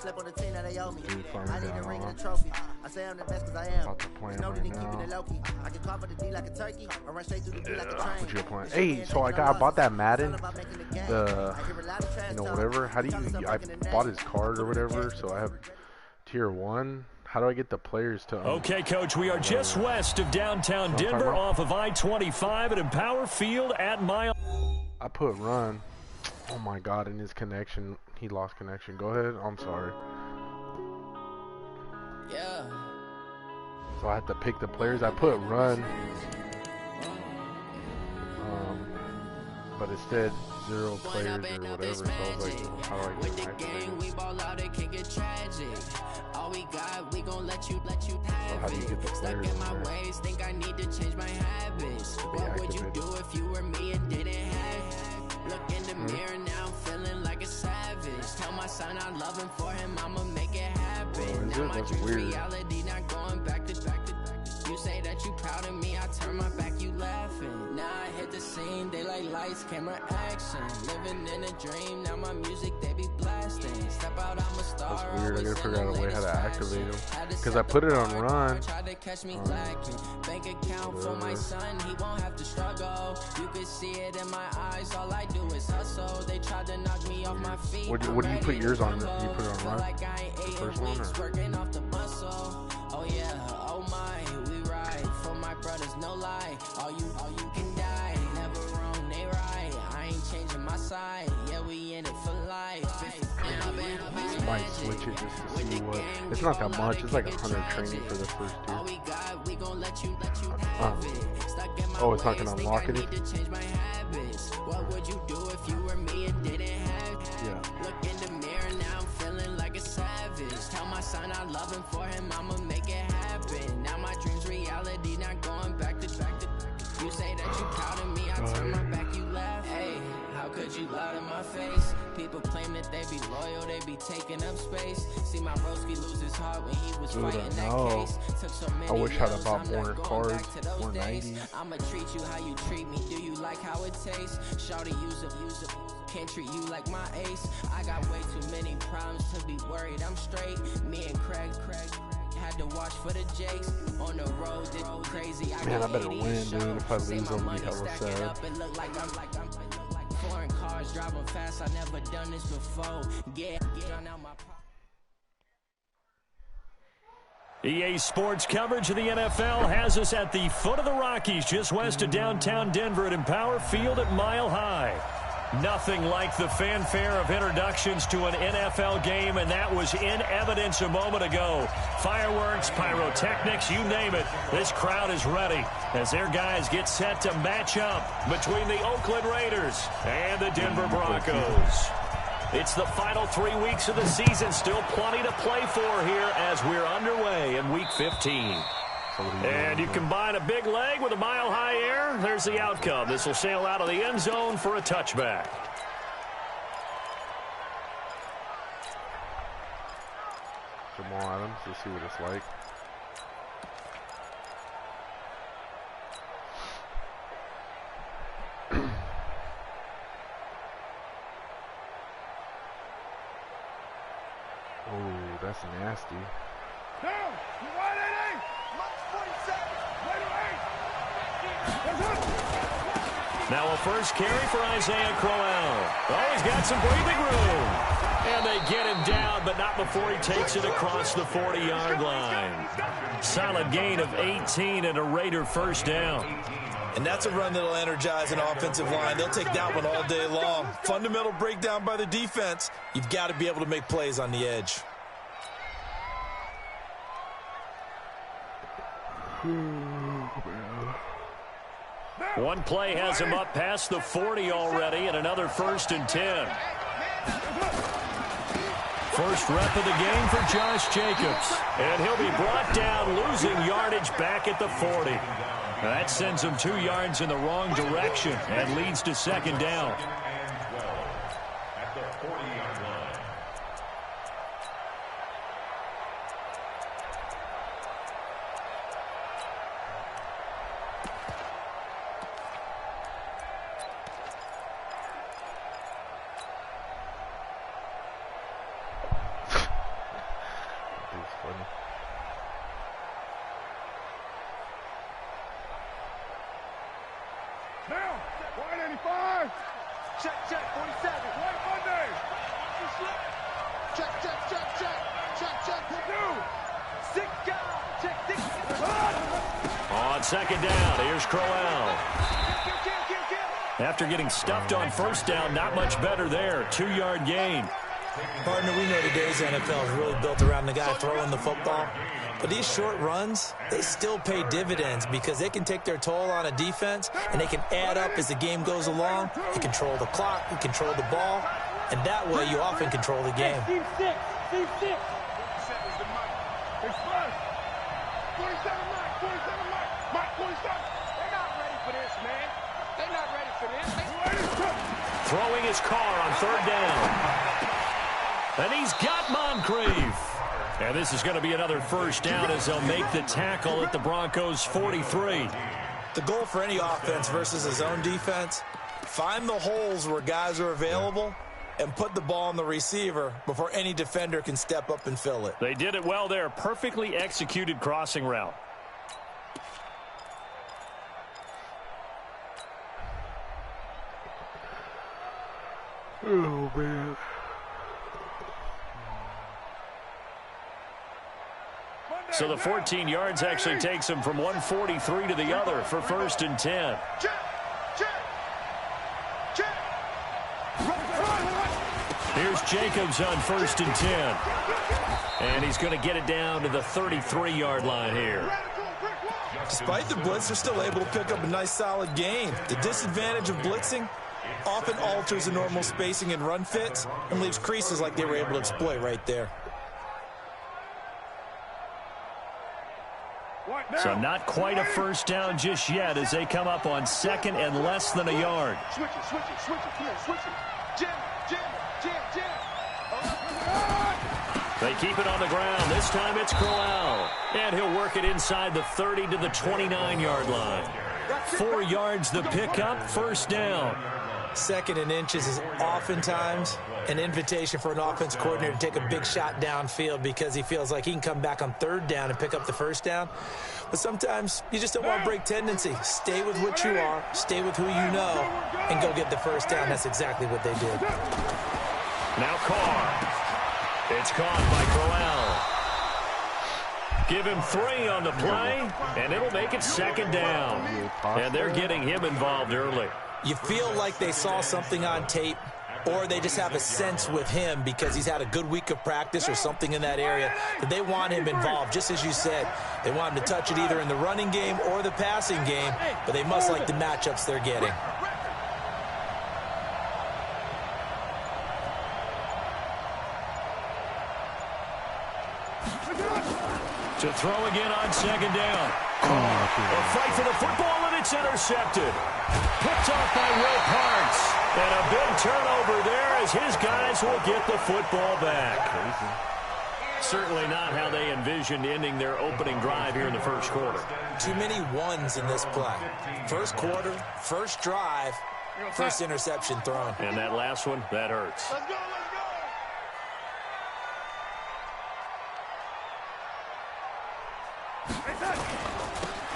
slept on the team that they owe me. Dude, I need a ring and a trophy. I say I'm the best because I am. About to play him No right need to keep now. it low key. I can cough at the D like a turkey or run straight through the D like a train. What you playing? Hey, so I bought that Madden, the, you know, whatever. How do you, I bought his card or whatever, so I have tier 1. How do I get the players to... Okay, Coach, we are just west of downtown Denver off of I-25 at Empower Field at Mile. I put run. Oh my God, in his connection, he lost connection. Go ahead, I'm sorry. Yeah. So I had to pick the players. I put run. But it said 0 players or whatever, so I was like, how do I get activated? All we got, we gon' let you So how do you get the stuck players in my in there? ways, think I need to change my habits. What would you do if you were me and didn't have? Look in the mirror now, I'm feeling like a savage. Tell my son I love him, for him I'ma make it happen. Now my dreams reality, not going back to you say that you proud of me, I turn my back, you laughing. Now I hit the scene, they like lights, camera, action. Living in a dream, now my music they be blasting. Step out, I'm a star. That's weird, I gotta figure out a way how to activate them. Because I put it on run. Tried to catch me lacking. Bank account for my son, he won't have to struggle. You can see it in my eyes, all I do is hustle. They tried to knock me off my feet. What do you put yours on? You put it on run? Like I ain't The first 8 one, weeks or? working off the muscle. Oh yeah, oh my, we ride for my brothers, no lie. All you can die, never wrong, they right. I ain't changing my side, yeah, we in it for life. I might switch it just to see what. It's not that much. It's like 100 training for the first two. Oh, it's not gonna unlock it. What would you do if you were me and didn't have? Yeah. Look in the mirror now, I'm feeling like a savage. Tell my son I love him, for him I'ma make it happen. Now my dreams reality, not going back to. You say that you proud of me, I turn my back, you laugh. Hey, how could you lie to my face? People claim that they be loyal, they be taking up space. See my broski lose his heart when he was fighting that case. Took so many I wish I'd have L's, bought I'm more not going cards, back to those more days. 90s. I'ma treat you how you treat me. Do you like how it tastes? Shawty, use up. Can't treat you like my ace. I got way too many problems to be worried. I'm straight. Me and Craig had to watch for the Jakes on the road. Did crazy. Man, I better win, dude. If I lose, I'll be hella sad. Foreign cars driving fast. I never done this before. Get out my. EA Sports coverage of the NFL has us at the foot of the Rockies, just west of downtown Denver at Empower Field at Mile High. Nothing like the fanfare of introductions to an NFL game, and that was in evidence a moment ago. Fireworks, pyrotechnics, you name it. This crowd is ready as their guys get set to match up between the Oakland Raiders and the Denver Broncos. It's the final 3 weeks of the season. Still plenty to play for here as we're underway in Week 15. And you combine a big leg with a mile-high air, there's the outcome. This will sail out of the end zone for a touchback. Jamal Adams, let's see what it's like. Oh, that's nasty. Now a first carry for Isaiah Crowell. Oh, he's got some breathing room. And they get him down, but not before he takes it across the 40-yard line. Solid gain of 18 and a Raider first down. And that's a run that'll energize an offensive line. They'll take that one all day long. Fundamental breakdown by the defense. You've got to be able to make plays on the edge. One play has him up past the 40 already, and another 1st and 10. First rep of the game for Josh Jacobs. And he'll be brought down, losing yardage back at the 40. That sends him 2 yards in the wrong direction and leads to second down. funny. Now, 185. Check, 47. White Monday. Check. Two. 6 down. Check, 6. On second down, here's Crowell. After getting stuffed on first down, not much better there. 2-yard gain. Partner, we know today's NFL is really built around the guy throwing the football. But these short runs, they still pay dividends because they can take their toll on a defense, and they can add up as the game goes along. They control the clock, they control the ball, and that way you often control the game. Team 6. 47 is the mic. Express. 47 mic. 47 mic. Mic 47. They're not ready for this, man. They're not ready for this. Throwing his car on third down. And he's got Moncrief. And this is going to be another first down as they'll make the tackle at the Broncos' 43. The goal for any offense versus his own defense, find the holes where guys are available and put the ball on the receiver before any defender can step up and fill it. They did it well there. Perfectly executed crossing route. Oh, man. So the 14 yards actually takes him from 143 to the other for first and 10. Here's Jacobs on first and 10. And he's going to get it down to the 33-yard line here. Despite the blitz, they're still able to pick up a nice solid gain. The disadvantage of blitzing often alters the normal spacing and run fits and leaves creases like they were able to exploit right there. So not quite a first down just yet as they come up on second and less than a yard. Switch it. Jam. They keep it on the ground. This time it's Crowell. And he'll work it inside the 30 to the 29-yard line. 4 yards the pickup, first down. Second and inches is oftentimes an invitation for an offense coordinator to take a big shot downfield because he feels like he can come back on third down and pick up the first down. But sometimes you just don't want to break tendency. Stay with what you are, stay with who you know, and go get the first down. That's exactly what they did. Now Carr. It's caught by Crowell. Give him 3 on the play, and it'll make it second down. And they're getting him involved early. You feel like they saw something on tape, or they just have a sense with him because he's had a good week of practice or something in that area that they want him involved. Just as you said, they want him to touch it either in the running game or the passing game, but they must like the matchups they're getting. To throw again on second down. A fight for the football, and it's intercepted. Picked off by Will Parks. And a big turnover there as his guys will get the football back. Certainly not how they envisioned ending their opening drive here in the first quarter. Too many ones in this play. First quarter, first drive, first interception thrown. And that last one, that hurts. Let's go.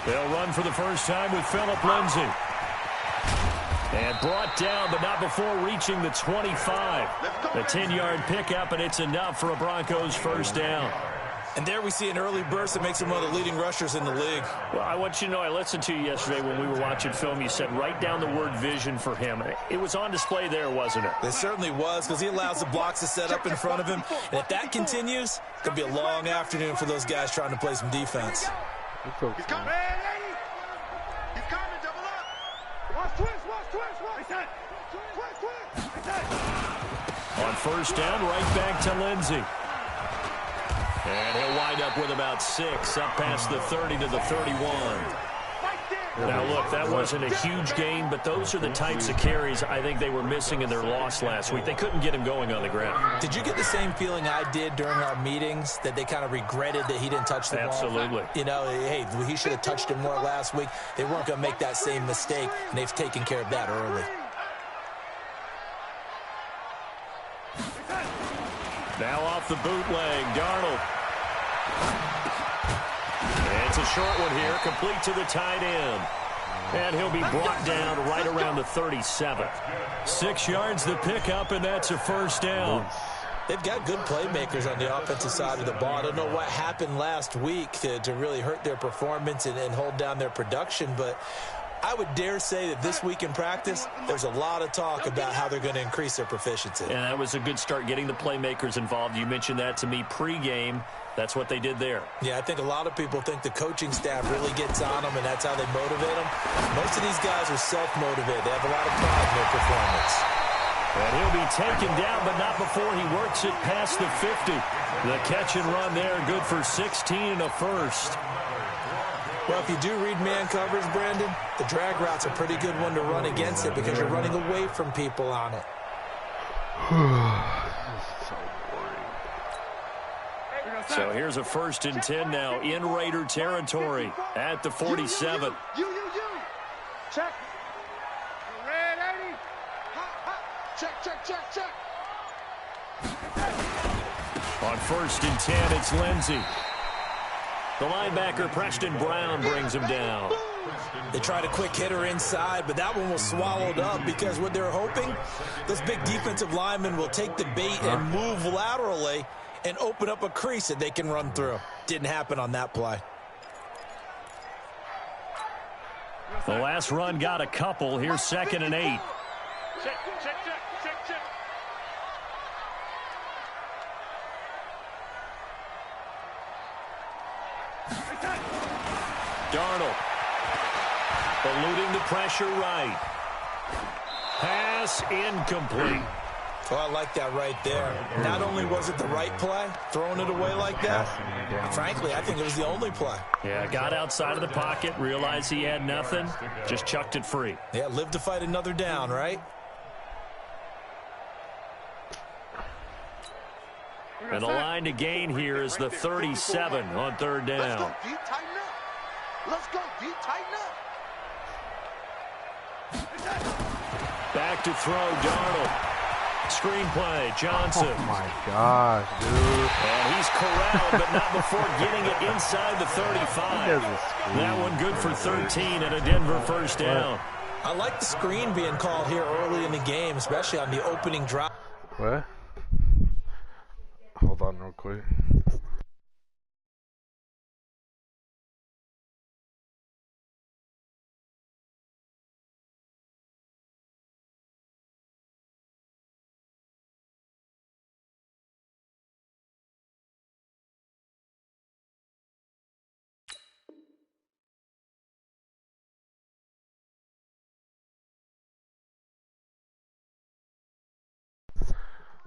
They'll run for the first time with Phillip Lindsay. And brought down, but not before reaching the 25. The 10-yard pickup, and it's enough for a Broncos first down. And there we see an early burst that makes him one of the leading rushers in the league. Well, I want you to know, I listened to you yesterday when we were watching film. You said write down the word vision for him. It was on display there, wasn't it? It certainly was, because he allows the blocks to set up in front of him. And if that continues, it's going to be a long afternoon for those guys trying to play some defense. He's coming. He's coming, double up. Watch twist. On first down, right back to Lindsay. And he'll wind up with about 6, up past the 30 to the 31. Now, look, that wasn't a huge gain, but those are the types of carries I think they were missing in their loss last week. They couldn't get him going on the ground. Did you get the same feeling I did during our meetings, that they kind of regretted that he didn't touch the ball? Absolutely. You know, hey, he should have touched him more last week. They weren't going to make that same mistake, and they've taken care of that early. Now off the bootleg, Darnold. It's a short one here, complete to the tight end. And he'll be brought down right around the 37. 6 yards the pickup, and that's a first down. They've got good playmakers on the offensive side of the ball. I don't know what happened last week to really hurt their performance and hold down their production, but I would dare say that this week in practice, there's a lot of talk about how they're going to increase their proficiency. And that was a good start, getting the playmakers involved. You mentioned that to me pregame. That's what they did there. Yeah, I think a lot of people think the coaching staff really gets on them, and that's how they motivate them. Most of these guys are self-motivated. They have a lot of pride in their performance. And he'll be taken down, but not before he works it past the 50. The catch and run there, good for 16 and a first. Well, if you do read man coverage, Brandon, the drag route's a pretty good one to run against it because you're running away from people on it. So here's a 1st and 10 now in Raider territory at the 47. You. Check. Red 80. Check. On 1st and 10, it's Lindsey. The linebacker, Preston Brown, brings him down. They tried a quick hitter inside, but that one was swallowed up because what they're hoping, those big defensive linemen will take the bait and move laterally and open up a crease that they can run through. Didn't happen on that play. The last run got a couple. Here's 2nd and 8. Check. Darnold eluding the pressure right. Pass incomplete. Oh, I like that right there. Not only was it the right play, throwing it away like that, frankly, I think it was the only play. Yeah, got outside of the pocket, realized he had nothing, just chucked it free. Yeah, live to fight another down, right? And the line to gain here is the 37 on 3rd down. Let's go deep, tighten up. Back to throw, Darnold. Screenplay, Johnson. Oh my gosh, dude. And he's corralled, but not before getting it inside the 35. That one good for 13 and a Denver 1st down. I like the screen being called here early in the game, especially on the opening drive. What? Hold on real quick.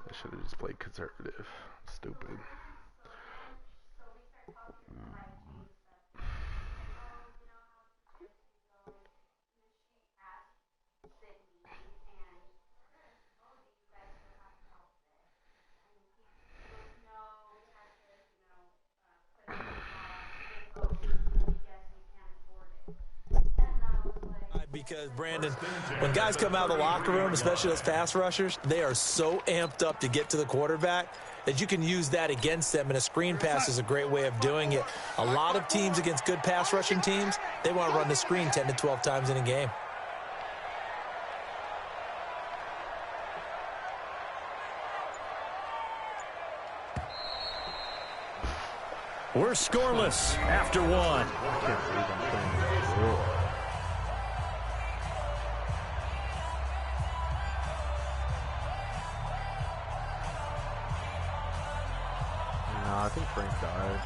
I should have just played conservative. Stupid. Because, Brandon, when guys come out of the locker room, especially those pass rushers, they are so amped up to get to the quarterback that you can use that against them, and a screen pass is a great way of doing it. A lot of teams against good pass rushing teams, they want to run the screen 10 to 12 times in a game. We're scoreless after one. I think Frank died.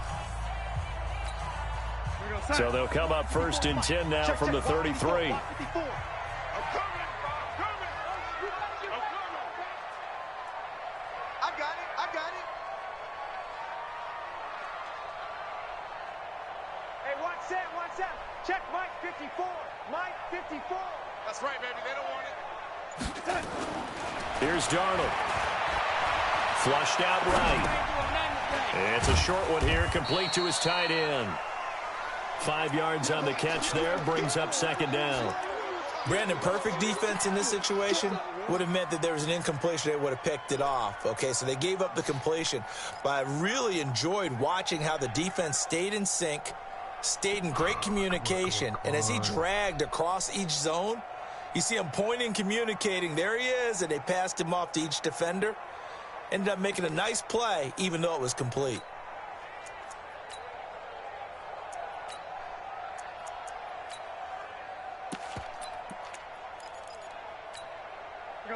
So they'll come up 1st and 10 now from the 33. I got it. Hey, one set. Check Mike 54. Mike 54. That's right, baby. They don't want it. Here's Darnold. Flushed out right. It's a short one here, complete to his tight end. 5 yards on the catch there, brings up 2nd down. Brandon, perfect defense in this situation would have meant that there was an incompletion. They would have picked it off. Okay, so they gave up the completion. But I really enjoyed watching how the defense stayed in sync, stayed in great communication, and as he dragged across each zone, you see him pointing, communicating. There he is, and they passed him off to each defender. Ended up making a nice play, even though it was complete.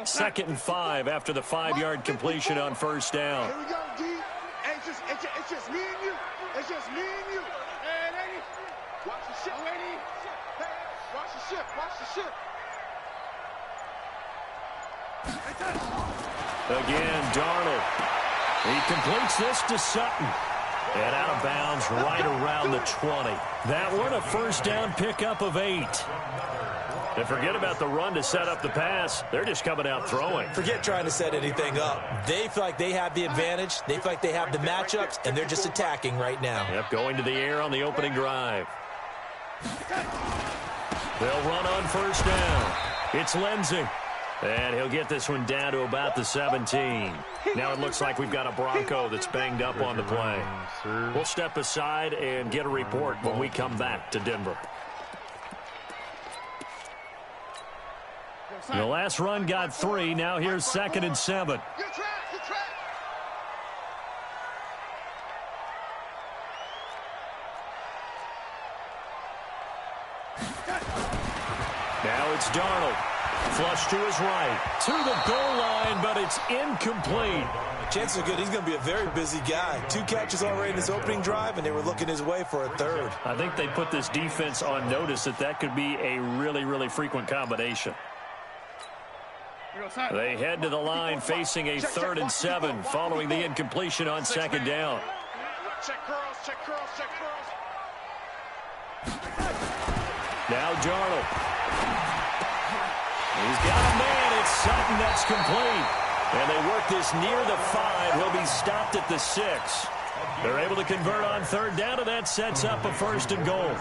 Second and 5 after the 5-yard completion on first down. Here we go, D. Hey, it's just me and you. It's just me and you. Hey, lady. Watch the ship, lady. Hey, watch the ship. Watch the ship. Again, Darnold. He completes this to Sutton. And out of bounds right around the 20. That one a first down pickup of 8. And forget about the run to set up the pass. They're just coming out throwing. Forget trying to set anything up. They feel like they have the advantage. They feel like they have the matchups, and they're just attacking right now. Yep, going to the air on the opening drive. They'll run on first down. It's Lindsey. And he'll get this one down to about the 17. Now it looks like we've got a Bronco that's banged up on the play. We'll step aside and get a report when we come back to Denver. The last run got 3. Now here's 2nd and 7. Now it's Darnold. Flush to his right. To the goal line, but it's incomplete. Chances are good he's going to be a very busy guy. 2 catches already in his opening drive, and they were looking his way for a 3rd. I think they put this defense on notice that could be a really, really frequent combination. They head to the line facing a 3rd and 7 following the incompletion on 2nd down. Check curls, check curls, check curls. Now Darnold. He's got a man. It's Sutton. That's complete. And they work this near the 5. He'll be stopped at the 6. They're able to convert on 3rd down, and that sets up a 1st and goal.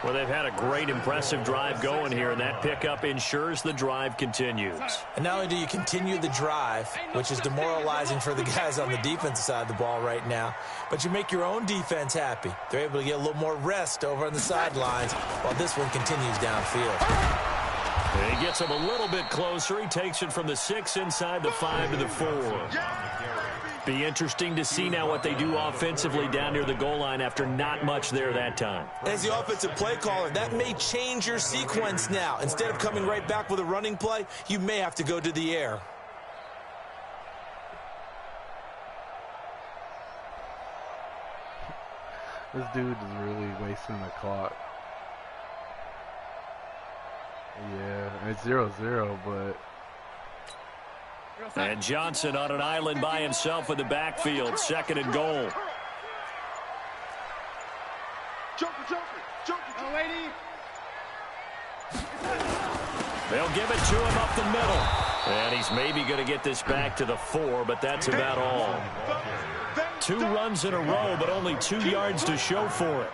Well, they've had a great, impressive drive going here, and that pickup ensures the drive continues. And not only do you continue the drive, which is demoralizing for the guys on the defensive side of the ball right now, but you make your own defense happy. They're able to get a little more rest over on the sidelines while this one continues downfield. And he gets him a little bit closer. He takes it from the 6 inside the 5 to the 4. Be interesting to see now what they do offensively down near the goal line after not much there that time. As the offensive play caller, that may change your sequence now. Instead of coming right back with a running play, you may have to go to the air. This dude is really wasting the clock. Yeah, it's 0-0, but... And Johnson on an island by himself in the backfield. 2nd and goal. They'll give it to him up the middle. And he's maybe going to get this back to the 4, but that's about all. 2 runs in a row, but only 2 yards to show for it.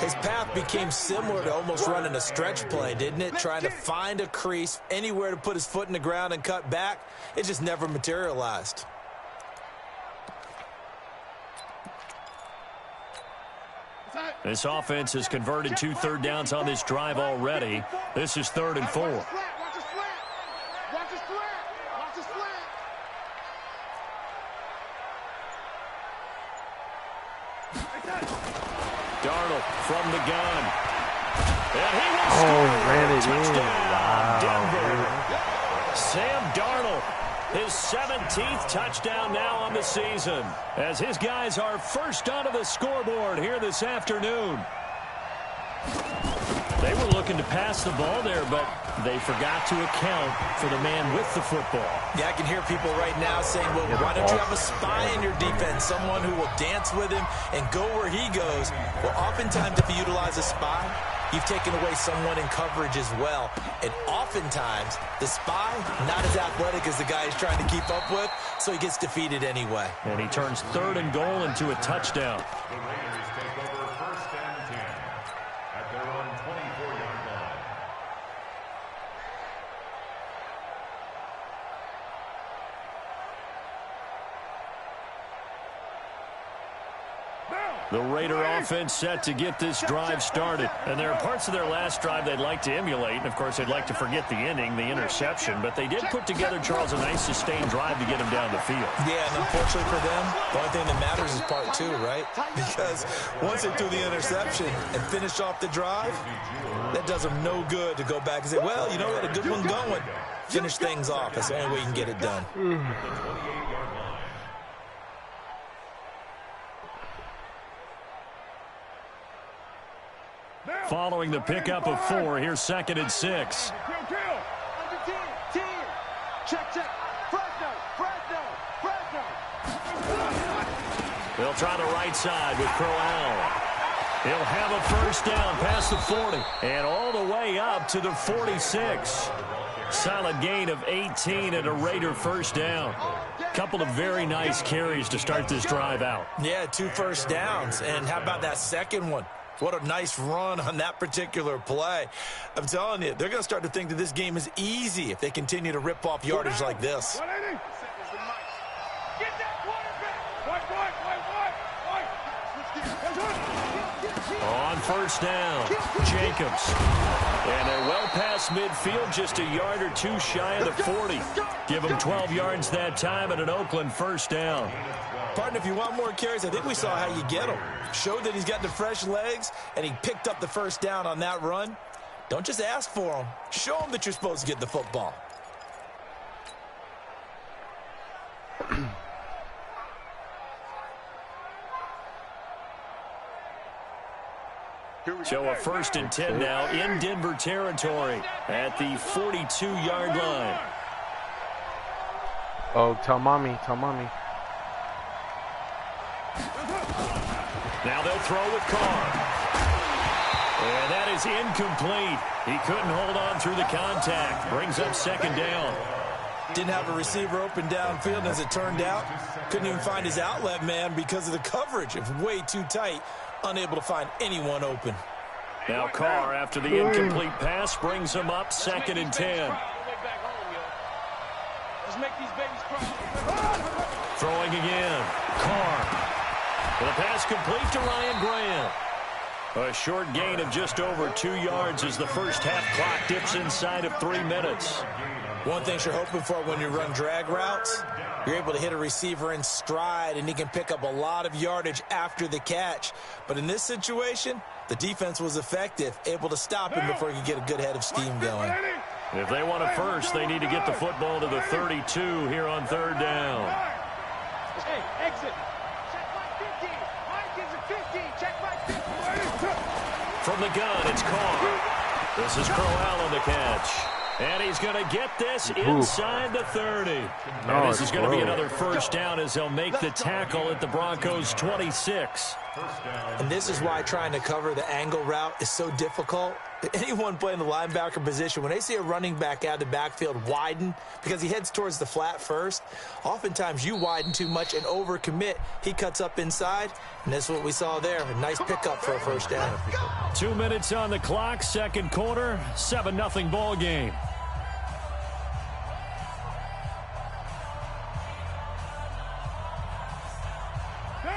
His path became similar to almost running a stretch play, didn't it? Trying to find a crease, anywhere to put his foot in the ground and cut back. It just never materialized. This offense has converted 2 third downs on this drive already. This is 3rd and 4. Darnold from the gun. And he will score. Ran it in. Wow. Denver. Sam Darnold, his 17th touchdown now on the season, as his guys are first onto the scoreboard here this afternoon. They were looking to pass the ball there, but they forgot to account for the man with the football. Yeah, I can hear people right now saying, well, why don't you have a spy in your defense, someone who will dance with him and go where he goes? Well, oftentimes if you utilize a spy, you've taken away someone in coverage as well. And oftentimes, the spy, not as athletic as the guy he's trying to keep up with, so he gets defeated anyway. And he turns 3rd and goal into a touchdown. The Raider offense set to get this drive started. And there are parts of their last drive they'd like to emulate. And, of course, they'd like to forget the inning, the interception. But they did put together, Charles, a nice sustained drive to get him down the field. Yeah, and unfortunately for them, the only thing that matters is part two, right? Because once they threw the interception and finished off the drive, that does them no good to go back and say, well, you know, we had a good one going. Finish things off. That's the only way you can get it done. Following the pickup of 4, here's 2nd and 6. They'll try the right side with Crowell. He'll have a first down past the 40 and all the way up to the 46. Solid gain of 18 and a Raider first down. Couple of very nice carries to start this drive out. Yeah, 2 first downs. And how about that second one? What a nice run on that particular play. I'm telling you, they're going to start to think that this game is easy if they continue to rip off yardage like this. On first down, Jacobs. And they're well past midfield, just a yard or 2 shy of the 40. Give them 12 yards that time and an Oakland first down. Partner, if you want more carries, I think we saw how you get him. Showed that he's got the fresh legs, and he picked up the first down on that run. Don't just ask for him. Show him that you're supposed to get the football. So a 1st and 10 now in Denver territory at the 42-yard line. Oh, tell mommy, tell mommy. Now they'll throw with Carr. And that is incomplete. He couldn't hold on through the contact. Brings up 2nd down. Didn't have a receiver open downfield, as it turned out. Couldn't even find his outlet man because of the coverage. It was way too tight. Unable to find anyone open. Now Carr, after the incomplete pass, brings him up 2nd and 10. Throwing again. Carr. The pass complete to Ryan Graham. A short gain of just over 2 yards as the first half clock dips inside of 3 minutes. One thing you're hoping for when you run drag routes, you're able to hit a receiver in stride, and he can pick up a lot of yardage after the catch. But in this situation, the defense was effective, able to stop him before he could get a good head of steam going. If they want a first, they need to get the football to the 32 here on 3rd down. Hey, exit. Check my 50. Mike is a 50. Check my 50. From the gun, it's Carr. This is Crowell on the catch. And he's going to get this inside the 30. And this is going to be another first down as they'll make the tackle at the Broncos' 26. And this is why trying to cover the angle route is so difficult. Anyone playing the linebacker position, when they see a running back out of the backfield widen because he heads towards the flat first, oftentimes you widen too much and overcommit. He cuts up inside, and that's what we saw there. A nice pickup for a first down. 2 minutes on the clock, 2nd quarter, 7-0 ball game.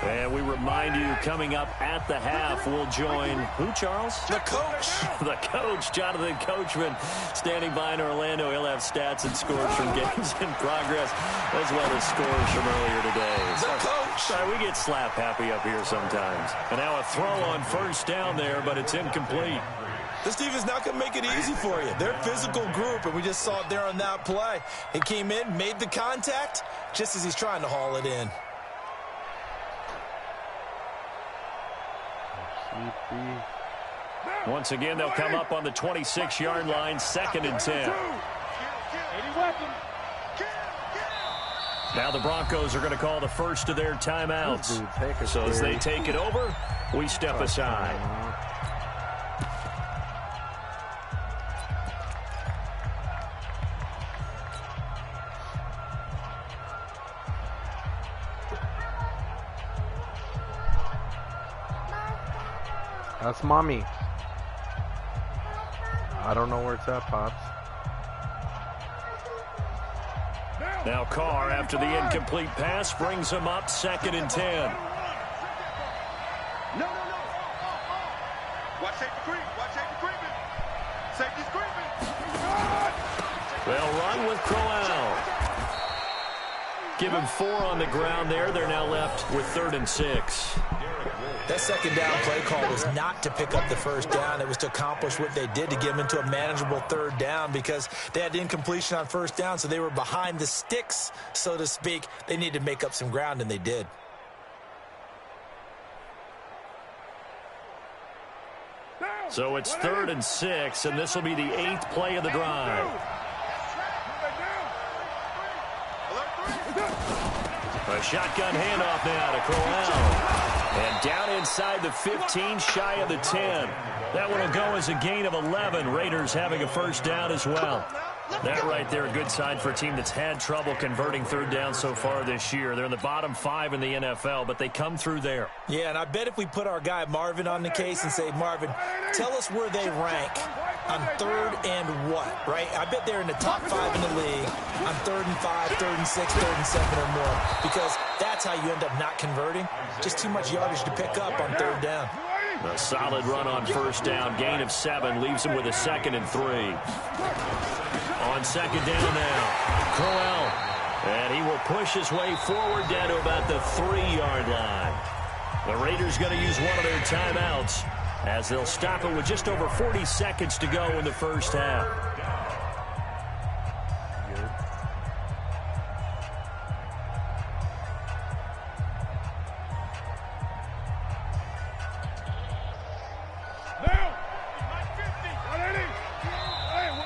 And we remind you, coming up at the half, we'll join who, Charles? The coach. The coach, Jonathan Coachman, standing by in Orlando. He'll have stats and scores from games in progress, as well as scores from earlier today. The coach. Sorry, we get slap happy up here sometimes. And now a throw on first down there, but it's incomplete. This defense not going to make it easy for you. They're a physical group, and we just saw it there on that play. He came in, made the contact, just as he's trying to haul it in. Once again, they'll come up on the 26-yard line, 2nd and 10. Now the Broncos are going to call the first of their timeouts. So as they take it over, we step aside. That's mommy. I don't know where it's at, Pops. Now Carr, after the incomplete pass, brings him up 2nd and 10. No. Watch safety creep. Watch safety creeping. Safety's creeping. They'll run with Crowell. Give him 4 on the ground there. They're now left with 3rd and 6. That second down play call was not to pick up the first down. It was to accomplish what they did, to get them into a manageable 3rd down, because they had incompletion on first down, so they were behind the sticks, so to speak. They needed to make up some ground, and they did. So it's 3rd and 6, and this will be the 8th play of the drive. A shotgun handoff now to Crowell. And down inside the 15, shy of the 10. That one will go as a gain of 11. Raiders having a first down as well. That right there, a good sign for a team that's had trouble converting 3rd down so far this year. They're in the bottom 5 in the NFL, but they come through there. Yeah, and I bet if we put our guy Marvin on the case and say, Marvin, tell us where they rank on 3rd and what, right? I bet they're in the top 5 in the league on 3rd and 5, 3rd and 6, 3rd and 7 or more, because that's how you end up not converting. Just too much yardage to pick up on 3rd down. A solid run on first down. Gain of 7 leaves him with a 2nd and 3. On 2nd down now, Crowell. And he will push his way forward down to about the 3-yard line. The Raiders going to use one of their timeouts as they'll stop it with just over 40 seconds to go in the first half.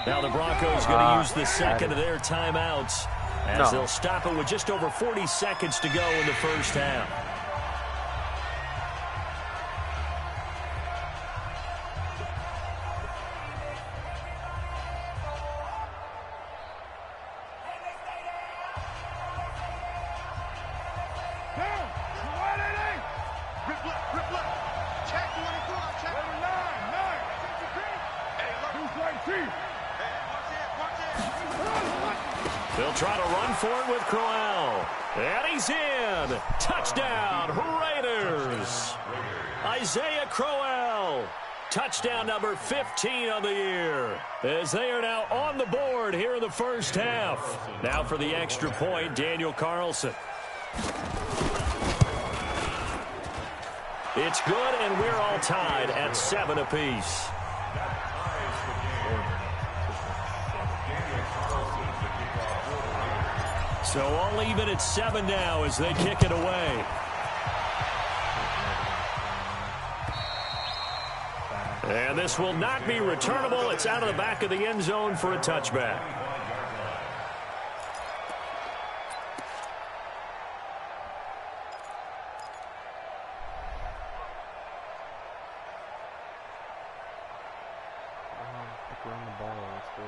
Now the Broncos going to use the second of their timeouts as they'll stop it with just over 40 seconds to go in the first half. They'll try to run for it with Crowell. And he's in. Touchdown, Raiders. Isaiah Crowell. Touchdown number 15 on the year, as they are now on the board here in the first half. Now for the extra point, Daniel Carlson. It's good, and we're all tied at 7 apiece. So all even at 7 now as they kick it away. And this will not be returnable. It's out of the back of the end zone for a touchback. Run the ball. Let's go.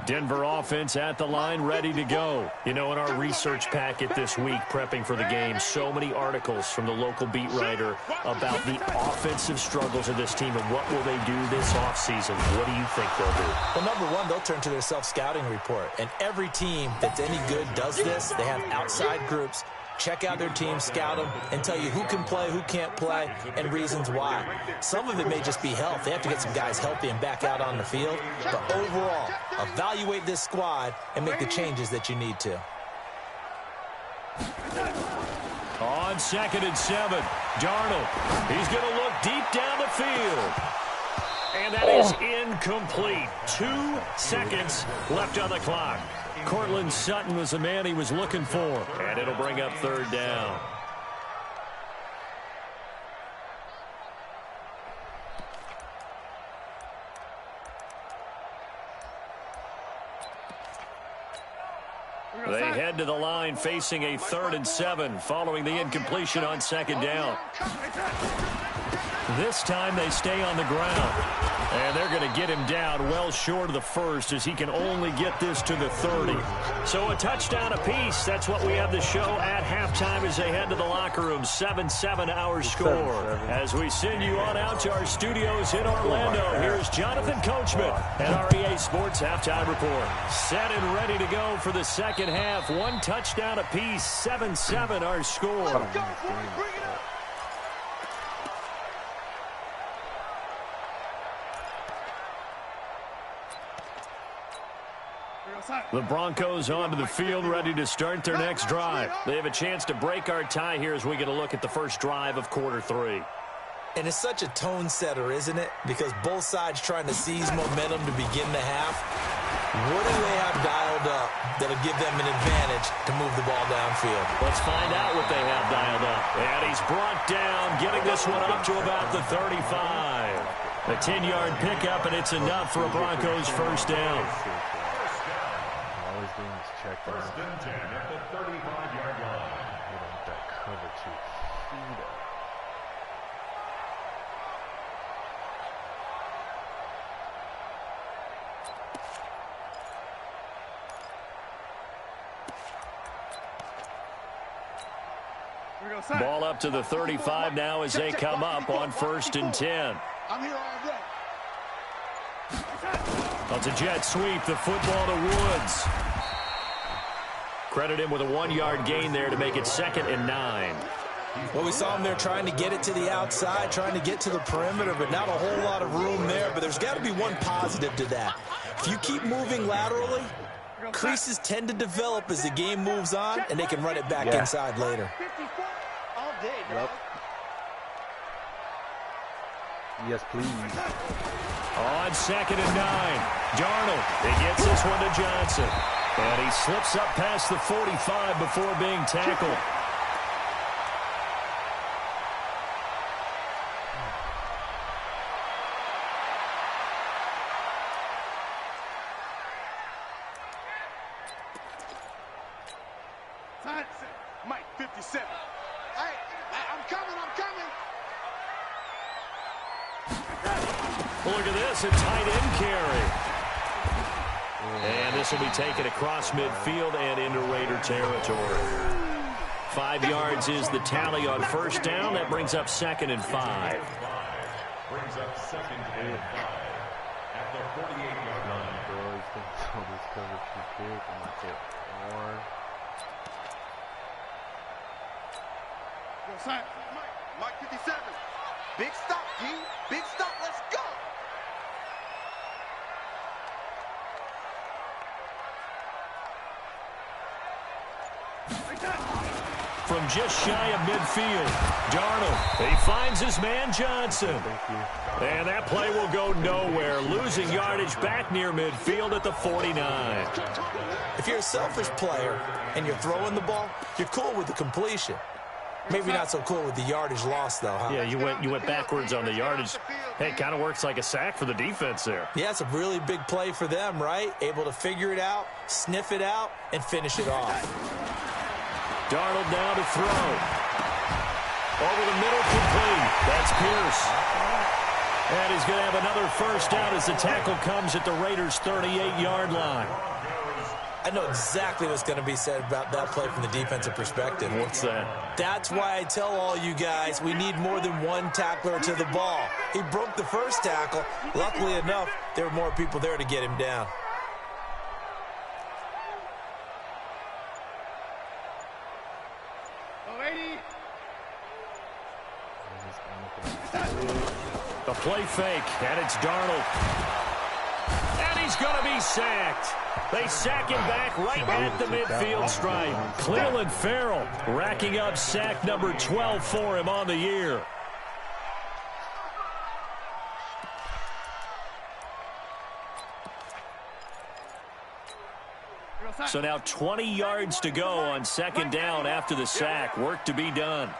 Denver offense at the line, ready to go. You know, in our research packet this week, prepping for the game, so many articles from the local beat writer about the offensive struggles of this team and what will they do this offseason. What do you think they'll do? Well, number one, they'll turn to their self-scouting report. And every team that's any good does this. They have outside groups. Check out their team, scout them, and tell you who can play, who can't play, and reasons why. Some of it may just be health. They have to get some guys healthy and back out on the field. But overall, evaluate this squad and make the changes that you need to. On 2nd and 7, Darnold. He's going to look deep down the field. And that is incomplete. 2 seconds left on the clock. Cortland Sutton was the man he was looking for. And it'll bring up 3rd down. They head to the line facing a 3rd and 7 following the incompletion on 2nd down. This time they stay on the ground. And they're going to get him down well short of the first as he can only get this to the 30. So a touchdown apiece. That's what we have the show at halftime as they head to the locker room. 7-7 our score. As we send you on out to our studios in Orlando, here's Jonathan Coachman at our EA Sports Halftime Report. Set and ready to go for the second half. One touchdown apiece. 7-7 our score. The Broncos onto the field, ready to start their next drive. They have a chance to break our tie here as we get a look at the first drive of quarter 3. And it's such a tone setter, isn't it? Because both sides trying to seize momentum to begin the half. What do they have dialed up that'll give them an advantage to move the ball downfield? Let's find out what they have dialed up. And he's brought down, getting this one up to about the 35. A 10-yard pickup, and it's enough for a Broncos first down. Check first and 10 at the 35-yard line. Get on that cover 2. Ball up to the 35 now as they come up on first and 10. I'm here all day. That's a jet sweep, the football to Woods. Credit him with a 1-yard gain there to make it 2nd and 9. Well, we saw him there trying to get it to the outside, trying to get to the perimeter, but not a whole lot of room there. But there's got to be one positive to that. If you keep moving laterally, creases tend to develop as the game moves on, and they can run it back inside later. All day, yep. Yes, please. On 2nd and 9, Darnold. He gets this one to Johnson. And he slips up past the 45 before being tackled. Mike, 57. Hey, I'm coming. Look at this, a tight end carry. And this will be taken across midfield and into Raider territory. 5 yards is the tally on first down. That brings up 2nd and 5. Brings up 2nd and 5 at the 48-yard line. Mike 57. Big stop, D. Big stop. Let's go. From just shy of midfield, Darnold. He finds his man Johnson. And that play will go nowhere, losing yardage back near midfield at the 49. If you're a selfish player and you're throwing the ball, you're cool with the completion. Maybe not so cool with the yardage loss, though, huh? Yeah, you went backwards on the yardage. Hey, it kind of works like a sack for the defense there. Yeah, it's a really big play for them, right? Able to figure it out, sniff it out, and finish it off. Darnold now to throw. Over the middle, complete. That's Pierce. And he's going to have another first down as the tackle comes at the Raiders' 38-yard line. I know exactly what's going to be said about that play from the defensive perspective. What's that? That's why I tell all you guys we need more than one tackler to the ball. He broke the first tackle. Luckily enough, there were more people there to get him down. The play fake, and it's Darnold. And he's going to be sacked. They sack him back right at the midfield stripe. Cleveland Farrell racking up sack number 12 for him on the year. So now 20 yards to go on 2nd down after the sack. Work to be done.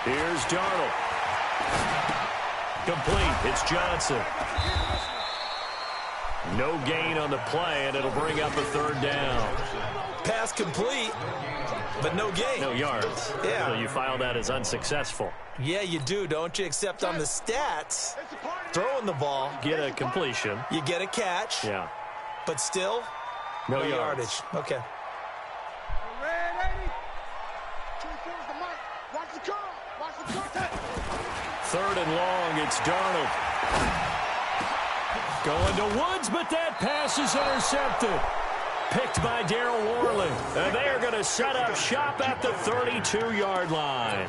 Here's Darnold. Complete. It's Johnson. No gain on the play, and it'll bring up a third down. Pass complete, but no gain. No yards. Yeah. So you file that as unsuccessful. Yeah, you do, don't you? Except on the stats, throwing the ball. Get a completion. You get a catch. Yeah. But still, no yardage. Okay. Third and long, it's Darnold. Going to Woods, but that pass is intercepted. Picked by Darryl Worley. And they are going to set up shop at the 32-yard line.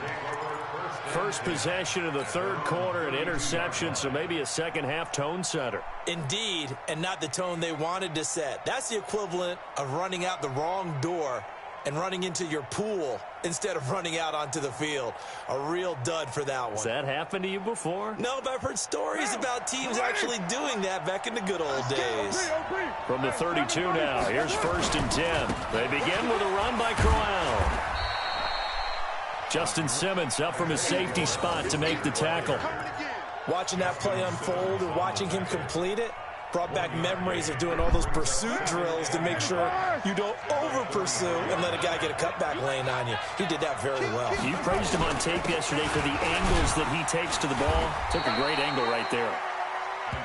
First possession of the third quarter, an interception, so maybe a second-half tone setter. Indeed, and not the tone they wanted to set. That's the equivalent of running out the wrong door and running into your pool instead of running out onto the field. A real dud for that one. Has that happened to you before? No, but I've heard stories about teams actually doing that back in the good old days. From the 32 now, here's 1st and 10. They begin with a run by Crowell. Justin Simmons up from his safety spot to make the tackle. Watching that play unfold and watching him complete it brought back memories of doing all those pursuit drills to make sure you don't over-pursue and let a guy get a cutback lane on you. He did that very well. You praised him on tape yesterday for the angles that he takes to the ball. Took a great angle right there.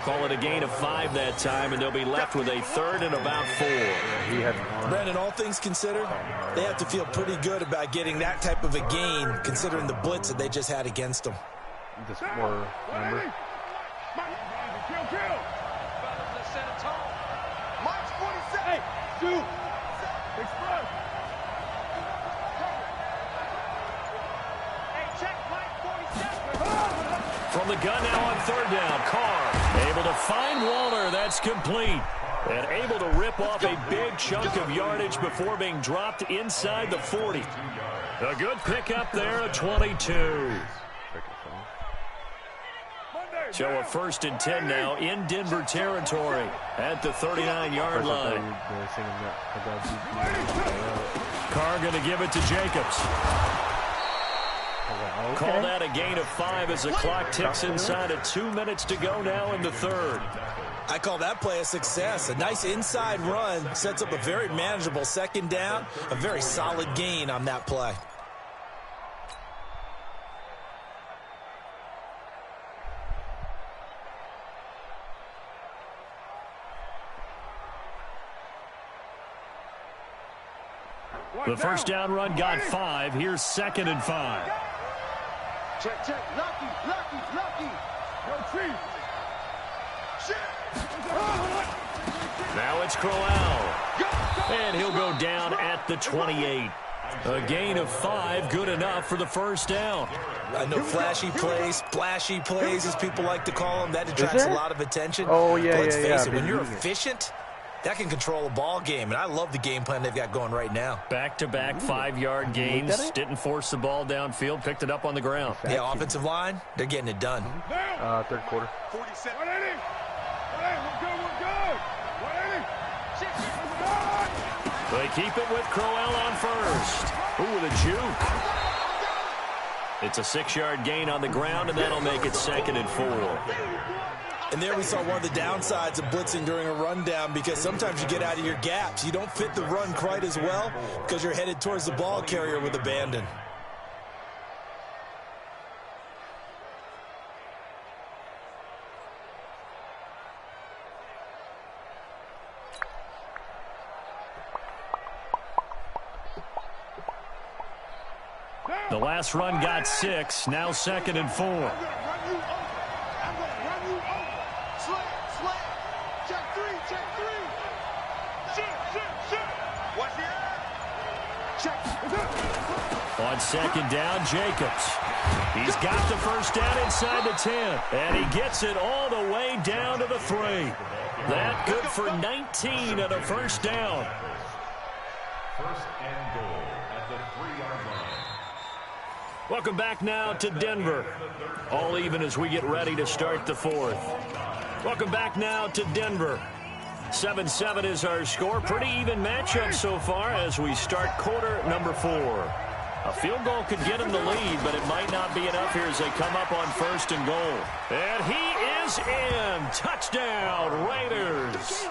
Call it a gain of 5 that time, and they'll be left with a third and about 4. Brandon, all things considered, they have to feel pretty good about getting that type of a gain, considering the blitz that they just had against them. Just more, remember? From the gun now on third down, Carr able to find Waller. That's complete. And able to rip off a big chunk of yardage before being dropped inside the 40. A good pickup there at 22. So a 1st and 10 now in Denver territory at the 39-yard line. Carr going to give it to Jacobs. Okay. Call that a gain of 5 as the clock ticks inside of 2 minutes to go now in the third. I call that play a success. A nice inside run sets up a very manageable second down. A very solid gain on that play. The first down run got 5. Here's 2nd and 5. Check, check. Lucky. Yo, Chief. Now it's Crowell. And he'll go down at the 28. A gain of 5, good enough for the first down. I know flashy plays, splashy plays, as people like to call them. That attracts a lot of attention. Oh, yeah, Let's face it, when you're yeah. efficient, that can control a ball game. And I love the game plan they've got going right now. Back-to-back 5-yard gains. Didn't force the ball downfield. Picked it up on the ground. Yeah, offensive line, they're getting it done. Third quarter. 47. 180. We're good. 180. They keep it with Crowell on first. Ooh, the juke. It's a 6-yard gain on the ground, and that'll make it 2nd and 4. And there we saw one of the downsides of blitzing during a rundown, because sometimes you get out of your gaps. You don't fit the run quite as well because you're headed towards the ball carrier with abandon. The last run got 6. Now 2nd and 4. On 2nd down, Jacobs. He's got the first down inside the 10. And he gets it all the way down to the 3. That good for 19 and a first down. First and goal at the 3-yard line. Welcome back now to Denver. All even as we get ready to start the 4th. Welcome back now to Denver. 7-7 is our score. Pretty even matchup so far as we start quarter number 4. A field goal could get him the lead, but it might not be enough here as they come up on 1st and goal. And he is in. Touchdown, Raiders.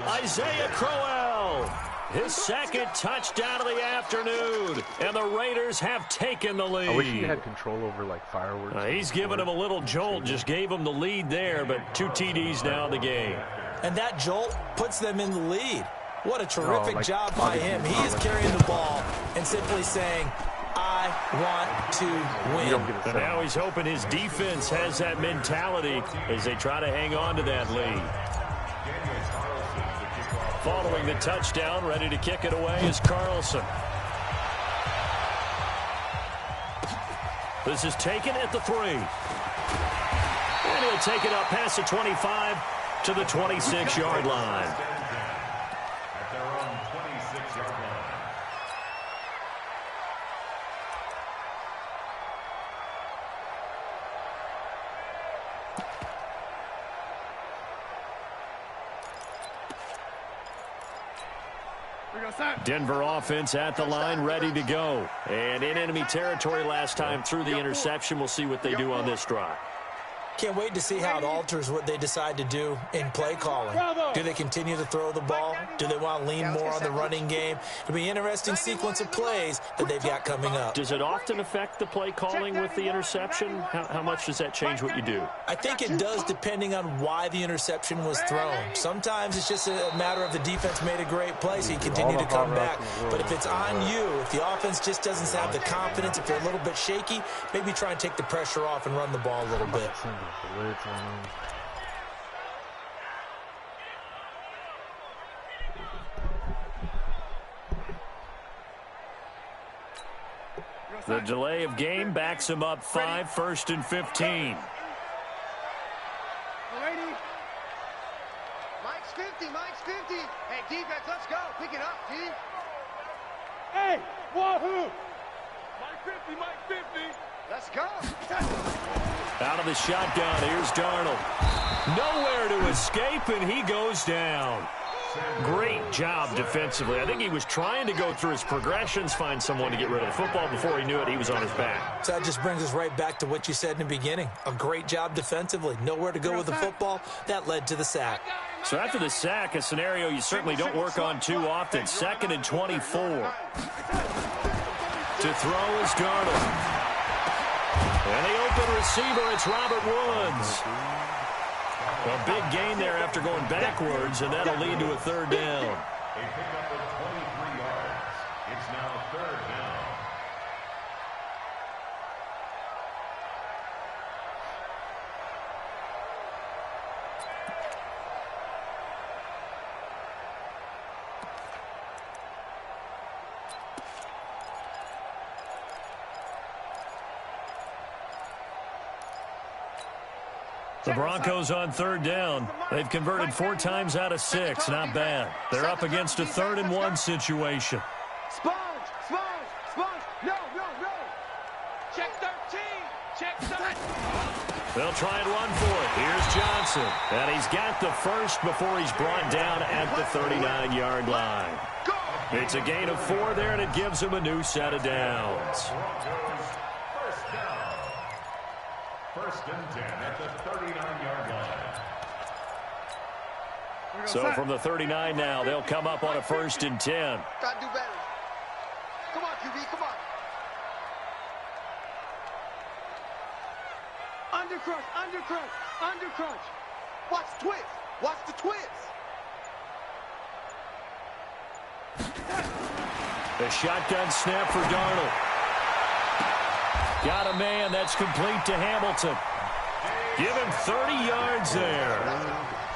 Isaiah Crowell, his second touchdown of the afternoon, and the Raiders have taken the lead. I wish he had control over, like, fireworks. He's giving him a little jolt, just gave him the lead there, but 2 TDs now in the game. And that jolt puts them in the lead. What a terrific job by him. He is carrying the ball and simply saying, I want to win. And now he's hoping his defense has that mentality as they try to hang on to that lead. Following the touchdown, ready to kick it away is Carlson. This is taken at the 3. And he'll take it up past the 25 to the 26-yard line. At their own 26-yard line. Denver offense at the line, ready to go. And in enemy territory last time through the interception. We'll see what they do on this drive. Can't wait to see how it alters what they decide to do in play calling. Do they continue to throw the ball? Do they want to lean more on the running game? It'll be an interesting sequence of plays that they've got coming up. Does it often affect the play calling with the interception? How much does that change what you do? I think it does, depending on why the interception was thrown. Sometimes it's just a matter of the defense made a great play, so you continue to come back. But if it's on you, if the offense just doesn't have the confidence, if they're a little bit shaky, maybe try and take the pressure off and run the ball a little bit. Blitz on him. The delay of game backs him up 5, 1st and 15. Mike's 50, Mike's 50. Hey, defense, let's go. Pick it up, team. Hey, wahoo! Mike 50, Mike 50. Let's go. Out of the shotgun, here's Darnold. Nowhere to escape, and he goes down. Great job defensively. I think he was trying to go through his progressions, find someone to get rid of the football. Before he knew it, he was on his back. So that just brings us right back to what you said in the beginning. A great job defensively. Nowhere to go with the football. That led to the sack. So after the sack, a scenario you certainly don't work on too often. 2nd and 24. To throw is Darnold. And the open receiver, it's Robert Woods. A big gain there after going backwards, and that'll lead to a 3rd down. A pickup of 23 yards. It's now 3rd down. The Broncos on 3rd down. They've converted 4 times out of 6. Not bad. They're up against a 3rd and 1 situation. Sponge, sponge, sponge. No, no, no. Check 13. Check 13. They'll try and run for it. Here's Johnson. And he's got the first before he's brought down at the 39-yard line. It's a gain of 4 there, and it gives him a new set of downs. First down. 1st and 10 at the 39-yard line. So from the 39 now, they'll come up on a 1st and 10. Gotta do better. Come on, QB, come on. Undercrunch, undercrunch, undercrunch. Watch the twist. Watch the twist. The shotgun snap for Darnold. Got a man. That's complete to Hamilton. Give him 30 yards there.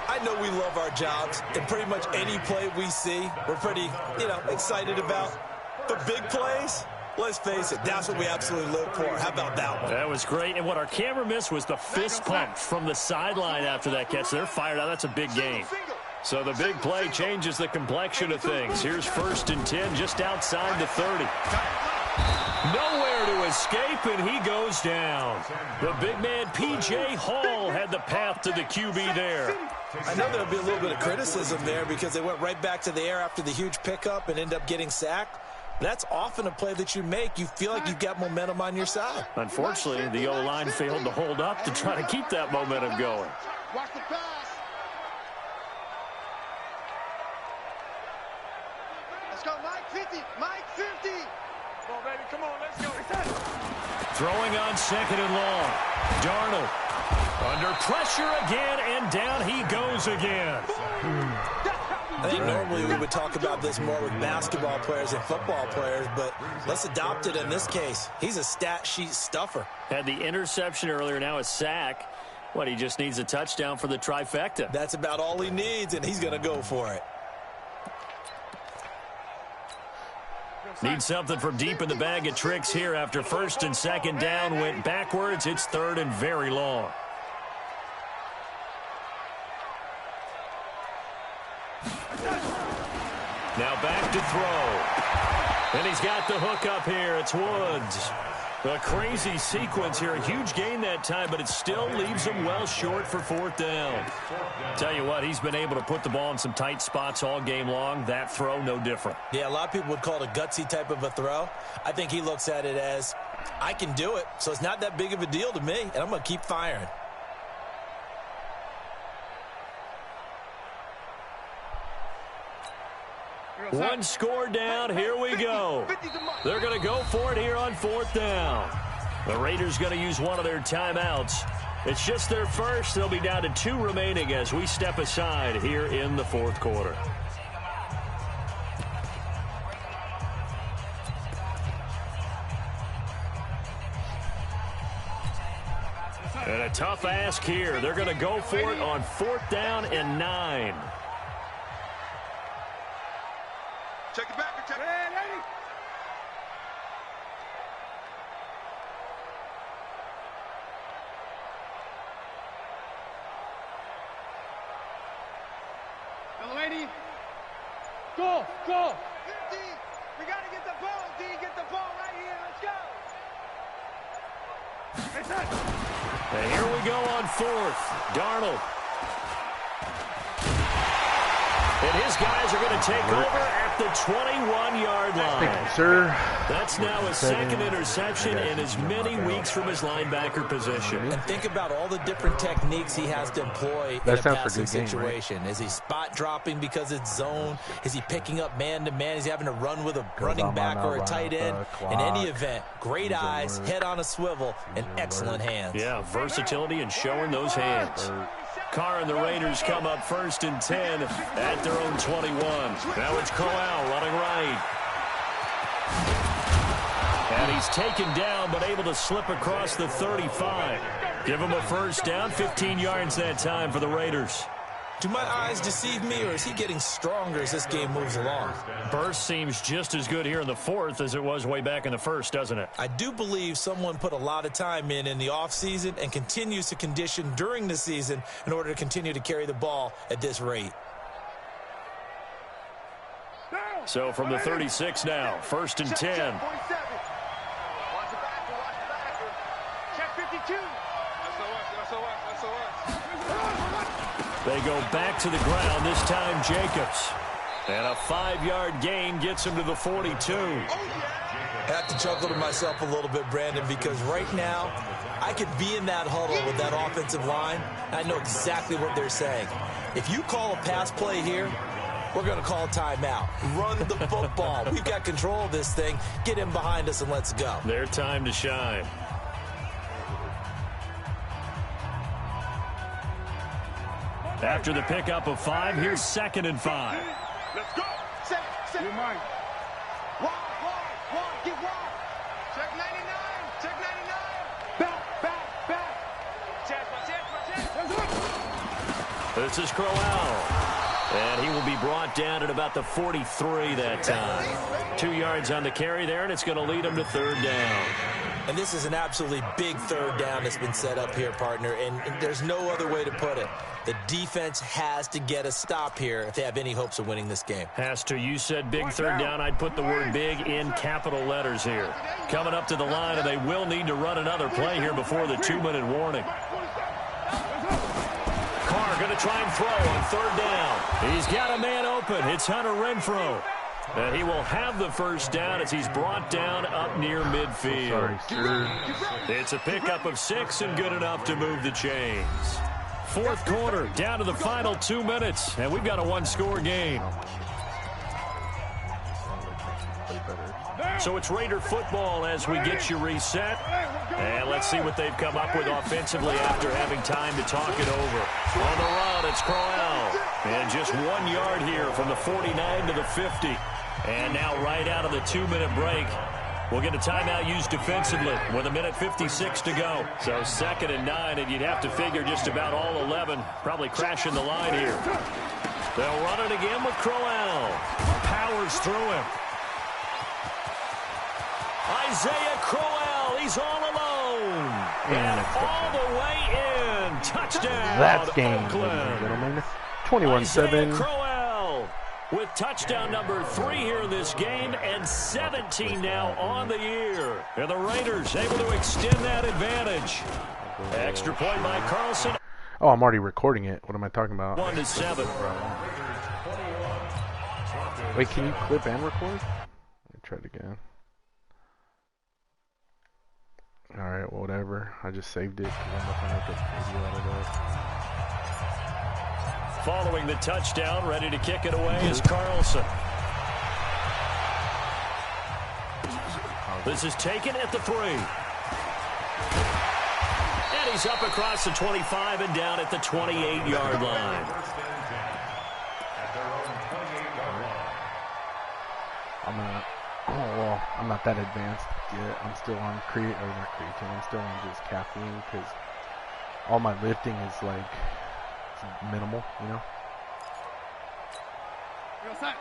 I know we love our jobs, and pretty much any play we see, we're pretty, excited about. The big plays, let's face it, that's what we absolutely live for. How about that one? That was great. And what our camera missed was the fist pump from the sideline after that catch. They're fired out. That's a big game. So the big play changes the complexion of things. Here's 1st and 10 just outside the 30. Nowhere to escape, and he goes down. The big man, P.J. Hall, had the path to the QB there. I know there'll be a little bit of criticism there because they went right back to the air after the huge pickup and ended up getting sacked. That's often a play that you make. You feel like you've got momentum on your side. Unfortunately, the O-line failed to hold up to try to keep that momentum going. Watch the pass. Let's go, Mike 50. Mike 50. Come on, baby. Come on, let's go. Throwing on 2nd and long. Darnold under pressure again, and down he goes again. I think normally we would talk about this more with basketball players and football players, but let's adopt it in this case. He's a stat sheet stuffer. Had the interception earlier, now a sack. What, he just needs a touchdown for the trifecta. That's about all he needs, and he's going to go for it. Need something from deep in the bag of tricks here after 1st and 2nd down went backwards. It's 3rd and very long. Now back to throw. And he's got the hook up here. It's Woods. A crazy sequence here. A huge gain that time, but it still leaves him well short for 4th down. Tell you what, he's been able to put the ball in some tight spots all game long. That throw, no different. Yeah, a lot of people would call it a gutsy type of a throw. I think he looks at it as, I can do it, so it's not that big of a deal to me, and I'm going to keep firing. One score down. Here we go. They're going to go for it here on 4th down. The Raiders going to use one of their timeouts. It's just their first. They'll be down to 2 remaining as we step aside here in the 4th quarter. And a tough ask here. They're going to go for it on 4th down and 9. Check it back. Check it. Hey, lady. Hello, lady. Go. 50. We got to get the ball, D. Get the ball right here. Let's go. And here we go on 4th. Darnold. And his guys are going to take over at the 21-yard line. Thank you, sir. That's now his 2nd interception in as many weeks from his linebacker position. And think about all the different techniques he has to employ in a passing situation. Is he spot dropping because it's zone? Is he picking up man-to-man? Is he having to run with a running back or a tight end? In any event, great eyes, head on a swivel, and excellent hands. Yeah, versatility and showing those hands. Carr and the Raiders come up 1st and 10 at their own 21. Now it's Corral running right. And he's taken down but able to slip across the 35. Give him a 1st down, 15 yards that time for the Raiders. Do my eyes deceive me, or is he getting stronger as this game moves along? Burst seems just as good here in the 4th as it was way back in the 1st, doesn't it? I do believe someone put a lot of time in the offseason and continues to condition during the season in order to continue to carry the ball at this rate. So from the 36 now, 1st and 10. Watch the backer. Check 52. That's the one. They go back to the ground, this time Jacobs. And a 5-yard gain gets him to the 42. I have to chuckle to myself a little bit, Brandon, because right now I could be in that huddle with that offensive line. I know exactly what they're saying. If you call a pass play here, we're going to call timeout. Run the football. We've got control of this thing. Get him behind us and let's go. Their time to shine. After the pickup of 5, here's 2nd and 5. Let's go. Set. You're mine. Wide. Get wide. Check 99. Check 99. Back. Chest. This is Crowell. And he will be brought down at about the 43 that time. 2 yards on the carry there, and it's going to lead him to 3rd down. And this is an absolutely big 3rd down that's been set up here, partner, and there's no other way to put it. The defense has to get a stop here if they have any hopes of winning this game. Has to. You said big 3rd down. I'd put the word big in capital letters here. Coming up to the line, and they will need to run another play here before the 2-minute warning. Carr going to try and throw on 3rd down. He's got a man open. It's Hunter Renfrow. And he will have the first down as he's brought down up near midfield. It's a pickup of 6 and good enough to move the chains. Fourth quarter, down to the final 2 minutes, and we've got a one-score game. So it's Raider football as we get you reset. And let's see what they've come up with offensively after having time to talk it over. On the run, it's Crowell. And just 1 yard here from the 49 to the 50. And now right out of the 2-minute break, we'll get a timeout used defensively with 1:56 to go. So 2nd and 9, and you'd have to figure just about all 11 probably crashing the line here. They'll run it again with Crowell. Powers through him. Isaiah Crowell, he's all alone. And all the way in. Touchdown, That's game, Oakland. gentlemen. 21-7. Crowell with touchdown number 3 here in this game and 17 now on the year. And the Raiders able to extend that advantage. Extra point by Carlson. Oh, I'm already recording it. What am I talking about? 1-7. Wait, can you clip and record? Let me try it again. Alright, well, whatever. I just saved it because I'm looking at the video out of that. Following the touchdown, ready to kick it away is Carlson. This is taken at the 3. And he's up across the 25 and down at the 28-yard line. I'm not that advanced yet. I'm still on creatine. I'm still on just caffeine because all my lifting is like minimal, you know.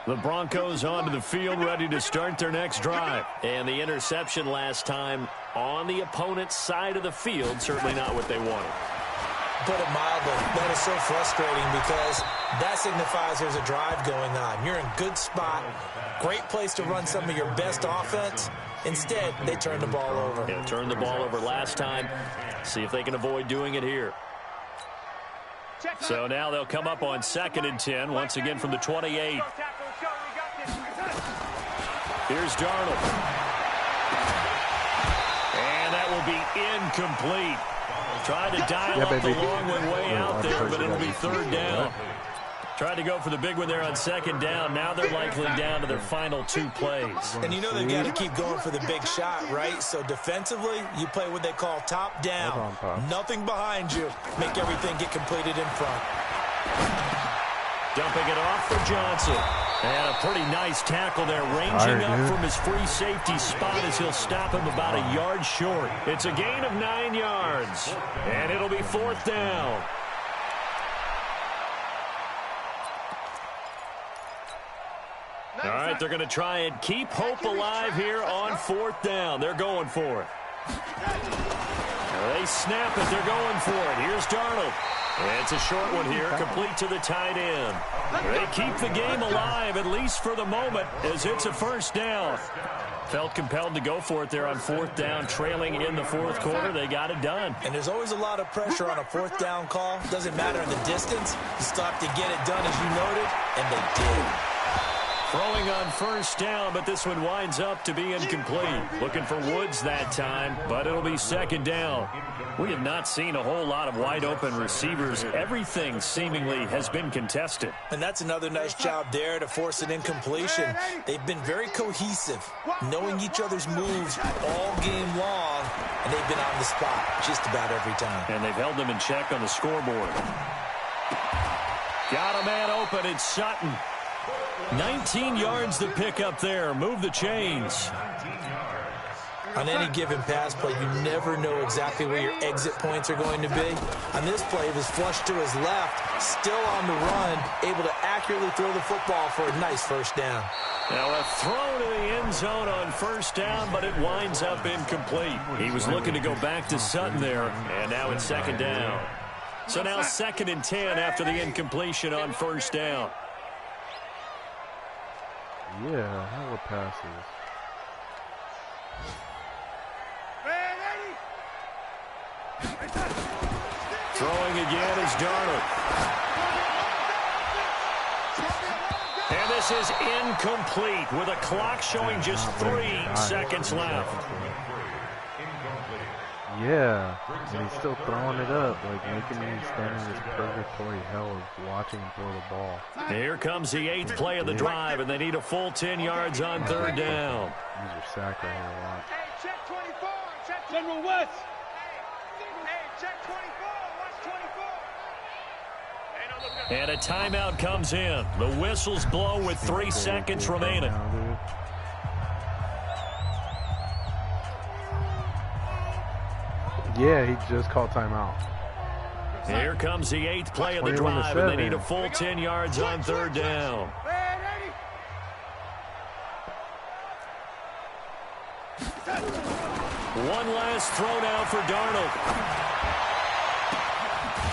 The Broncos onto the field, ready to start their next drive. And the interception last time on the opponent's side of the field, certainly not what they wanted. Put it mildly, that is so frustrating because that signifies there's a drive going on. You're in good spot, great place to run some of your best offense. Instead, they turn the ball over. Yeah, turned the ball over last time. See if they can avoid doing it here. So now they'll come up on 2nd and 10, once again from the 28. Here's Darnold. And that will be incomplete. Tried to dial up the long one way out there, but it'll be 3rd down. Tried to go for the big one there on 2nd down. Now they're likely down to their final 2 plays. And you know they've got to keep going for the big shot, right? So defensively, you play what they call top down. Nothing behind you. Make everything get completed in front. Dumping it off for Johnson. And a pretty nice tackle there, ranging up from his free safety spot as he'll stop him about a yard short. It's a gain of 9 yards, and it'll be 4th down. All right, they're going to try and keep hope alive here on 4th down. They're going for it. They snap it. They're going for it. Here's Darnold. It's a short one here, complete to the tight end. They keep the game alive, at least for the moment, as it's a 1st down. Felt compelled to go for it there on 4th down, trailing in the 4th quarter. They got it done. And there's always a lot of pressure on a 4th down call. Doesn't matter the distance. You still have to get it done, as you noted, and they did. Throwing on 1st down, but this one winds up to be incomplete. Looking for Woods that time, but it'll be 2nd down. We have not seen a whole lot of wide-open receivers. Everything seemingly has been contested. And that's another nice job there to force an incompletion. They've been very cohesive, knowing each other's moves all game long, and they've been on the spot just about every time. And they've held them in check on the scoreboard. Got a man open. It's Sutton. 19 yards to pick up there. Move the chains. On any given pass play, you never know exactly where your exit points are going to be. On this play, it was flushed to his left, still on the run, able to accurately throw the football for a nice 1st down. Now a throw to the end zone on 1st down, but it winds up incomplete. He was looking to go back to Sutton there, and now it's 2nd down. So now 2nd and 10 after the incompletion on 1st down. Yeah, hella passes. Throwing again is Darnold. And this This is incomplete with a clock showing just 3 seconds left. Yeah, and he's still throwing it up, like making me stand in this purgatory hell of watching him throw the ball. Here comes the 8th play of the drive, and they need a full 10 yards on 3rd down. Use your sack right here a lot. Hey, check 24. Check General West. Hey, check 24. Watch 24. And a timeout comes in. The whistles blow with 3 seconds remaining. Yeah, he just called timeout. Here comes the 8th play of the drive, and they need a full 10 yards on 3rd down. One last throw now for Darnold.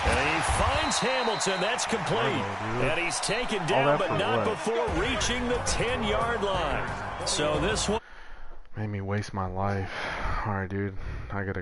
And he finds Hamilton. That's complete. And he's taken down, but not before reaching the 10-yard line. So this one made me waste my life. All right, dude. I got to go.